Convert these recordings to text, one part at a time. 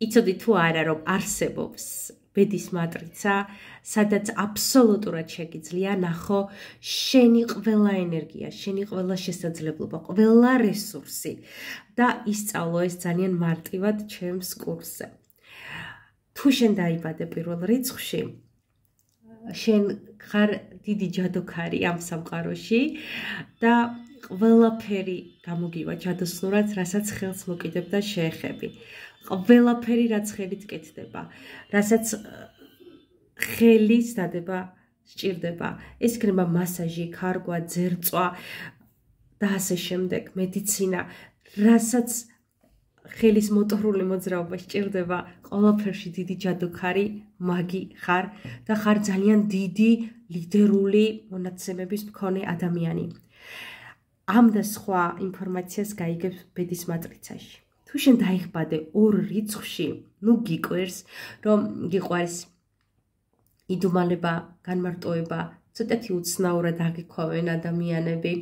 იცოდი თუ არა, რომ არსებობს ბედის მატრიცა, სადაც აბსოლუტურად შეგიძლია ნახო შენი ყველა ენერგია, შენი ყველა შესაძლებლობა, ყველა რესურსი და ისწავლო ეს ძალიან მარტივად ჩემს კურსზე. თუ შენ დაიბადე პირველ რიცხვში, შენ ხარ დიდი ჯადოქარი ამ სამყაროში და ყველაფერი გამოგივა ჯადოსნურად, რასაც ხელს მოკიდებ და შეეხები. ყველაფერი რაც ხელით კეთდება, რასაც ხელის დადება სჭირდება. ეს იქნება მასაჟი, ქარგვა, ძერწვა და ასე შემდეგ, მედიცინა, რასაც ხელის მოტორული მოძრაობა სჭირდება, ყველაფერში დიდი ჯადოქარი, მაგი ხარ და ხარ ძალიან დიდი ლიდერული მონაცემების მქონე ადამიანი. ამ და სხვა ინფორმაციას გაიგებ ბედის მატრიცაში. თუ შენ დაიხბადე ორ რიცხვში, ნუ გიკვირს, რომ გიყვარს იდუმალება, განმარტოება, ცოტათი უცნაურად აგიქვავენ ადამიანები,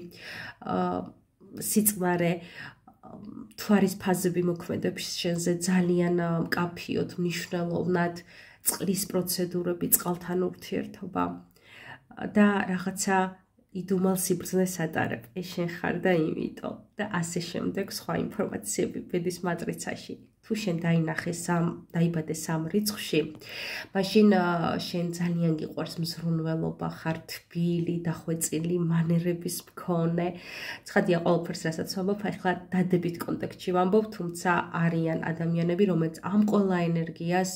სიწყმარე, თვარის ფაზები მოქმედებს შენზე ძალიან მკაფიოდ, მნიშვნელოვნად, წყლის პროცედურები, წყალთან ურთიერთობა და რაღაცა იდუმალ სიბრძნეს ატარებ. ეს შენ ხარ და იმიტომ და ასე შემდეგ სხვა ინფორმაციები ბედის მატრიცაში. თუ შენ დაიბადე სამ რიცხვში, მაშინ შენ ძალიან გიყვარს მზრუნველობა, ხარ თბილი, დახვეწილი, მანერების მქონე. ცხადია ყველაფერს რასაც ვამბობ, ახლა დადებით კონტექსტში ვამბობ, თუმცა არიან ადამიანები, რომელიც ამ ყველა ენერგიას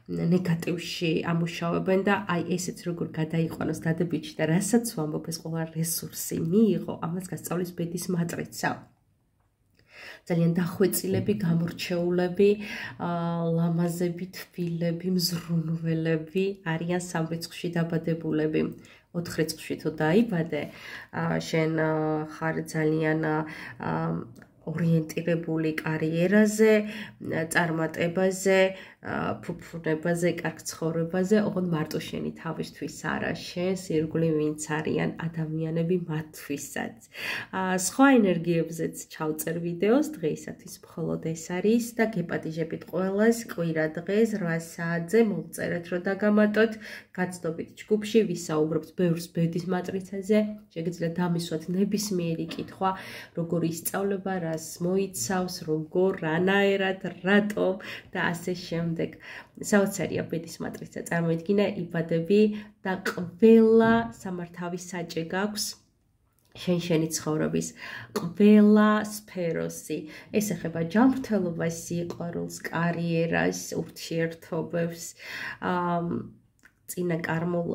ნეგატივში ამუშავებენ და აი ესეც როგორ გადაიყვანოს დადებითში და რასაც ვამბობ, ეს ყველა რესურსი მიიღო, ამას გასწავლის ბედის მატრიცა. ძალიან დახვეწილები, გამორჩეულები, ლამაზები, თბილები, მზრუნველები არიან სამ რიცხვში დაბადებულები. 4 რიცხვში თუ დაიბადე, შენ ხარ ძალიან ორიენტირებული კარიერაზე, წარმატებაზე, ფუფუნებაზე, კარგ ცხოვრებაზე, ოღონდ მარტო შენი თავისთვის არა, შენს ირგვლივ ვინც არიან ადამიანები მათთვისაც. სხვა ენერგიებზეც ჩავწერ ვიდეოს, დღეისათვის მხოლოდ ეს არის და გეპატიჟებით ყველას კვირა დღეს 8 საათზე მოვწერეთ, რომ დაგამატოთ, გაცნობით ჯგუფში ვისაუბრებთ ბევრს ბედის მატრიცაზე, შეგიძლიათ დამისვათ ნებისმიერი კითხვა, როგორ ისწავლება, რას მოიცავს, როგორ, რანაერად, რატომ და ასე შემდეგ. საოცარია ბედის მატრიცა, წარმოიდგინე, იბადები და ყველა სამართავის საჭე გაქვს შენი ცხოვრების ყველა სფეროსი. ეს ეხება ჯანმრთელობას, სიყვარულს, კარიერას, ურთიერთობებს, წინაკარმულ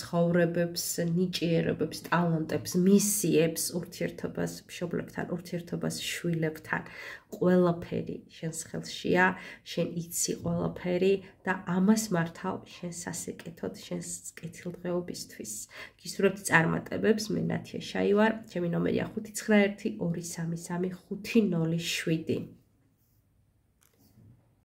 ცხოვრებებს, ნიჭიერებებს, ტალანტებს, მისიებს, ურთიერთობას მშობლებთან, ურთიერთობას შვილებთან. ყველაფერი შენს ხელშია, შენ იცი ყველაფერი და ამას მართავ შენს სასიკეთოდ, შენს კეთილდღეობისთვის. გისურვებთ წარმატებებს, მე ნათია შაი ვარ, ჩემი ნომერია 591 233 507.